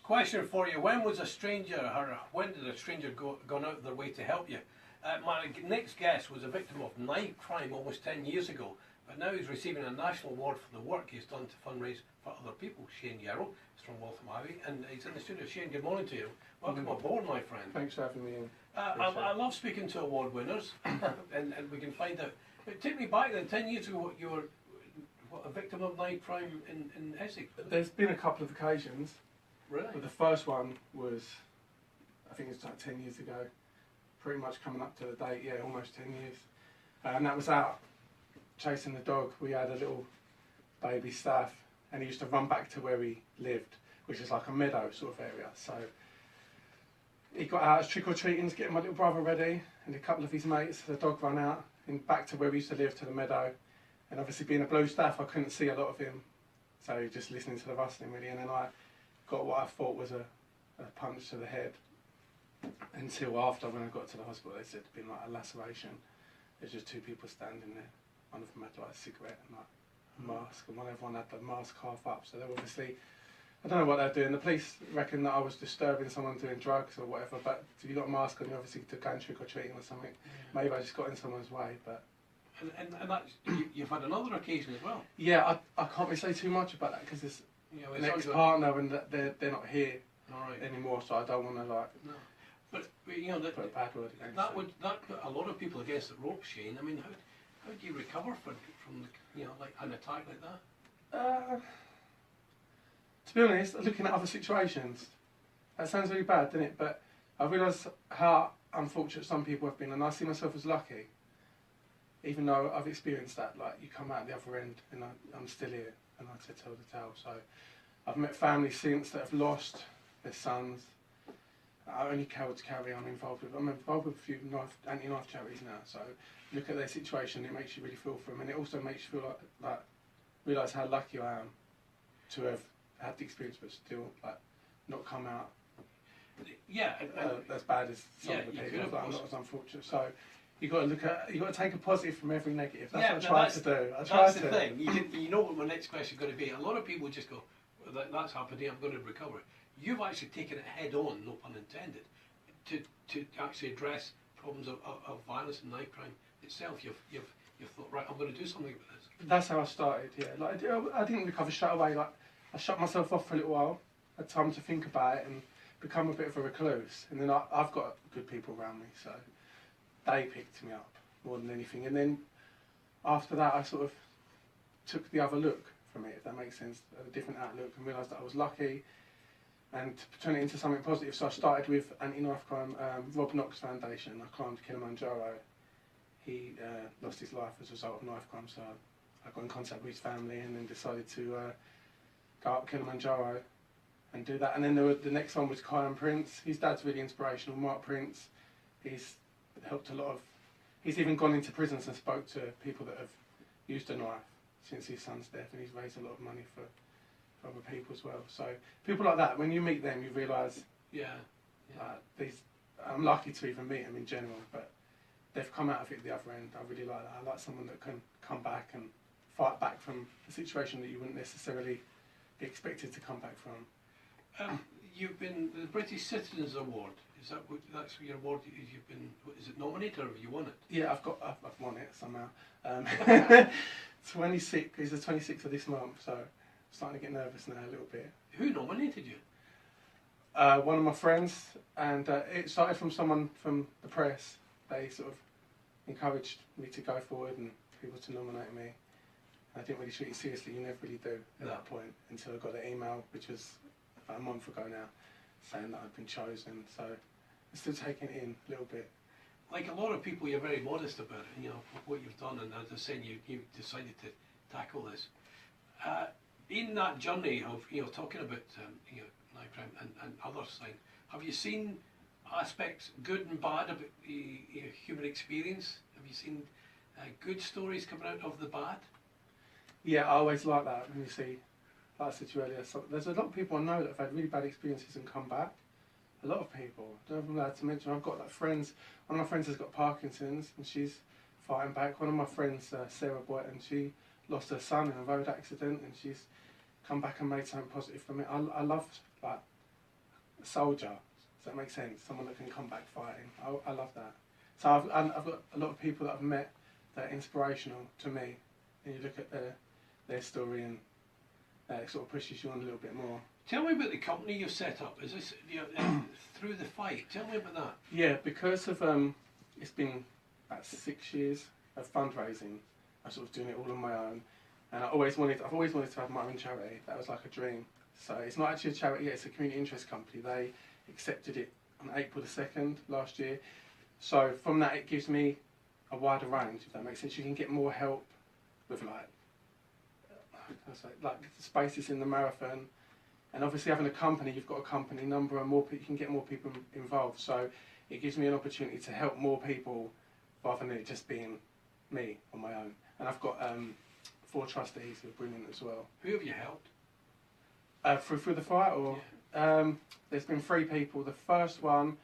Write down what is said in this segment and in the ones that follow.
Question for you: when was a stranger, or when did a stranger gone out of their way to help you? My next guest was a victim of knife crime almost 10 years ago, but now he's receiving a national award for the work he's done to fundraise for other people. Shane Yerrell is from Waltham Abbey, and he's in the studio. Shane, good morning to you. Welcome aboard, my friend. Thanks for having me in. I love speaking to award winners, and we can find out. But take me back then, 10 years ago, you were a victim of knife crime in Essex. There's been a couple of occasions. Really? But the first one was, I think it's like 10 years ago, pretty much coming up to the date, yeah, almost 10 years. And that was out chasing the dog. We had a little baby Staff, and he used to run back to where he lived, which is like a meadow sort of area. So he got out as trick-or-treating to get my little brother ready, and a couple of his mates. The dog ran out and back to where we used to live, to the meadow. And obviously being a blue Staff, I couldn't see a lot of him. So just listening to the rustling really, and then I got what I thought was a punch to the head. Until after, when I got to the hospital, they said it'd been like a laceration. There's just two people standing there. One of them had like a cigarette and like a mask, and everyone had the mask half up. So they were obviously, I don't know what they're doing. The police reckon that I was disturbing someone doing drugs or whatever, but if you got a mask on, you obviously going trick or treating or something. Yeah. Maybe I just got in someone's way, but. And that's, you've had another occasion as well. Yeah, I can't really say too much about that because it's an ex-partner and they're not here anymore, so I don't want to like. No. But you know, put a bad word against that put a lot of people against the rope, Shane. I mean, how do you recover from like an attack like that? To be honest, looking at other situations, that sounds really bad, doesn't it? But I realise how unfortunate some people have been, and I see myself as lucky. Even though I've experienced that, like you come out the other end, and I'm still here, and I to tell the tale. So I've met families since that have lost their sons. I only carry I'm involved with. I'm involved with a few anti-knife charities now. So look at their situation, it makes you really feel for them, and it also makes you feel like realise how lucky I am to have had the experience, but still like not come out. Yeah, as bad as some of the people. I'm not as unfortunate. So you got to take a positive from every negative. That's what I try to do. That's the thing. You know what my next question is going to be. A lot of people just go, well, that's happened. I'm going to recover. You've actually taken it head on, no pun intended, to actually address problems of violence and knife crime itself. You've thought, right, I'm going to do something with this. That's how I started. Yeah, like I didn't recover straight away. Like I shut myself off for a little while, had time to think about it and become a bit of a recluse. And then I've got good people around me, so they picked me up more than anything. And then after that, I sort of took the other look from it, if that makes sense, a different outlook, and realised that I was lucky and to turn it into something positive. So I started with anti-knife crime, Rob Knox Foundation. I climbed Kilimanjaro. He lost his life as a result of knife crime, so I got in contact with his family and then decided to go up Kilimanjaro and do that. And then the next one was Kyan Prince. His dad's really inspirational, Mark Prince. He's helped a lot of, he's even gone into prisons and spoke to people that have used a knife since his son's death, and he's raised a lot of money for other people as well. So people like that, when you meet them, you realise, I'm lucky to even meet them in general, but they've come out of it the other end. I really like that. I like someone that can come back and fight back from a situation that you wouldn't necessarily be expected to come back from. You've been the British Citizens Award. Is that that's your award? You've been. Is it nominated or have you won it? Yeah, I've won it somehow. 26 is the 26th of this month, so I'm starting to get nervous now a little bit. Who nominated you? One of my friends, and it started from someone from the press. They sort of encouraged me to go forward and people to nominate me. I didn't really treat it seriously. You never really do at that point until I got an email, which was about a month ago now, saying that I'd been chosen. So I'm still taking it in a little bit. Like a lot of people, you're very modest about it, you know, what you've done, and as I said, you decided to tackle this. In that journey of, talking about, knife crime and other things, have you seen aspects, good and bad, about human experience? Have you seen good stories coming out of the bad? Yeah, I always like that when you see, like I said to you earlier, so there's a lot of people I know that have had really bad experiences and come back. A lot of people. I don't know if I'm allowed to mention, I've got like friends, one of my friends has got Parkinson's and she's fighting back. One of my friends, Sarah Boyd, and she lost her son in a road accident and she's come back and made something positive from it. I loved like a soldier. Does that make sense? Someone that can come back fighting. I love that. So I've got a lot of people that I've met that are inspirational to me. And you look at their story and it sort of pushes you on a little bit more. Tell me about the company you've set up. Is this Through the Fight? Tell me about that. Yeah, because of it's been about 6 years of fundraising. I'm sort of doing it all on my own, and I've always wanted to have my own charity. That was like a dream. So it's not actually a charity yet, it's a community interest company. They accepted it on April the 2nd last year. So from that, it gives me a wider range, if that makes sense. You can get more help with like spaces in the marathon, and obviously having a company, you've got a company number, and you can get more people involved. So it gives me an opportunity to help more people rather than it just being me on my own. And I've got 4 trustees who are brilliant as well. Who have you helped? Through the fight, or there's been 3 people. The first one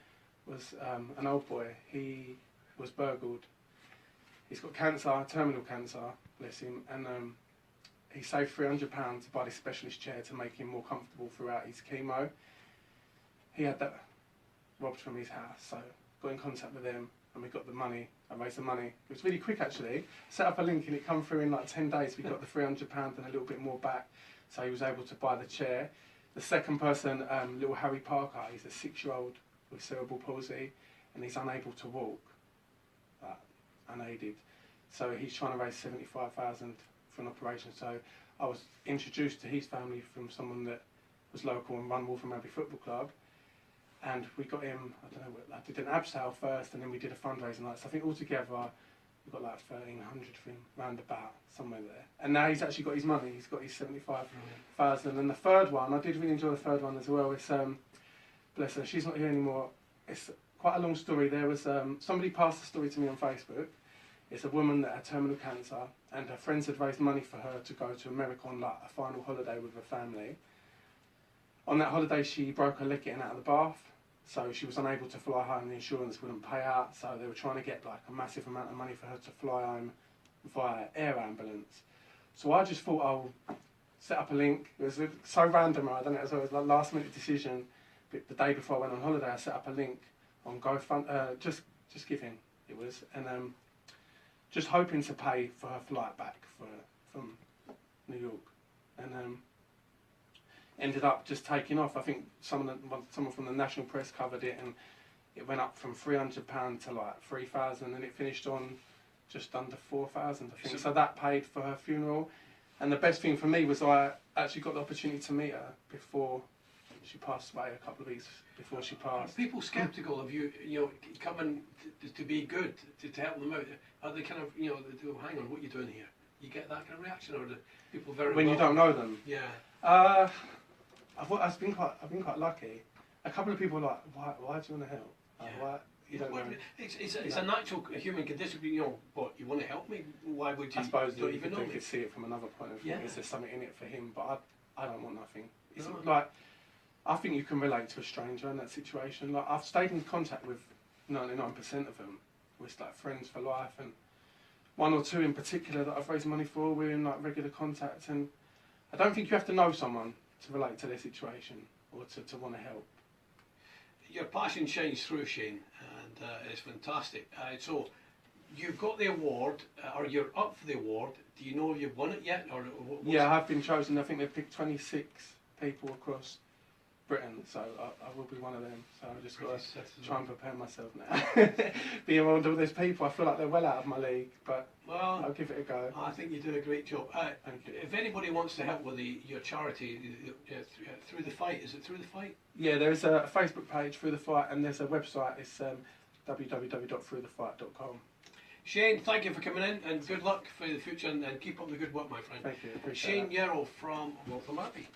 was an old boy. He was burgled. He's got cancer, terminal cancer, bless him, and he saved £300 to buy this specialist chair to make him more comfortable throughout his chemo. He had that robbed from his house, so got in contact with them and we got the money. I raised the money. It was really quick actually. Set up a link and it come through in like 10 days. We got the £300 and a little bit more back, so he was able to buy the chair. The second person, little Harry Parker, he's a 6-year-old with cerebral palsy and he's unable to walk, unaided. So he's trying to raise 75,000 for an operation. So I was introduced to his family from someone that was local and run Wolverhampton Abbey Football Club, and we got him, I did an ab sale first and then we did a fundraising night. So I think altogether we got like 1,300 for him, round about, somewhere there. And now he's actually got his money, he's got his 75,000. And the third one, I did really enjoy the third one as well. It's, bless her, she's not here anymore. It's quite a long story. There was, somebody passed the story to me on Facebook. It's a woman that had terminal cancer and her friends had raised money for her to go to America on like a final holiday with her family. On that holiday she broke her leg getting out of the bath, so she was unable to fly home. The insurance wouldn't pay out, so they were trying to get like a massive amount of money for her to fly home via air ambulance. So I just thought I'll set up a link. It was so random, I don't know, it was like a last minute decision. But the day before I went on holiday I set up a link on GoFund, just giving it was, and just hoping to pay for her flight back from New York, and ended up just taking off. I think someone from the national press covered it, and it went up from £300 to like 3,000, and it finished on just under 4,000, I think. So that paid for her funeral, and the best thing for me was I actually got the opportunity to meet her before she passed away, a couple of weeks before she passed. Are people sceptical of you, coming to be good, to help them out? Are they kind of, they do, hang on, what are you doing here? You get that kind of reaction, or do people very when you don't know them? Yeah. I've been quite lucky. A couple of people are like, why do you want to help? Yeah. Why? You don't know. It's a natural human condition. What, you want to help me? Why would you? I suppose don't you even know me? could see it from another point of view. Yeah. Is there something in it for him? But I don't want nothing. It's No. like, I think you can relate to a stranger in that situation. Like, I've stayed in contact with 99% of them. We're like friends for life, and 1 or 2 in particular that I've raised money for, we're in like regular contact. And I don't think you have to know someone to relate to their situation or to want to help. Your passion shines through, Shane, and it's fantastic. So you've got the award, or you're up for the award. Do you know if you've won it yet? Or yeah, I have been chosen. I think they've picked 26 people across Britain, so I will be one of them. So I've just got to try and prepare myself now. Being around all those people, I feel like they're well out of my league, but I'll give it a go. I think you do a great job. Thank you. If anybody wants to help with your charity, Through the Fight, is it Through the Fight? Yeah, there's a Facebook page, Through the Fight, and there's a website. It's www.throughthefight.com. Shane, thank you for coming in, and good luck for the future, and keep up the good work, my friend. Thank you. Appreciate Shane Yerrell from Wolverhampton Abbey.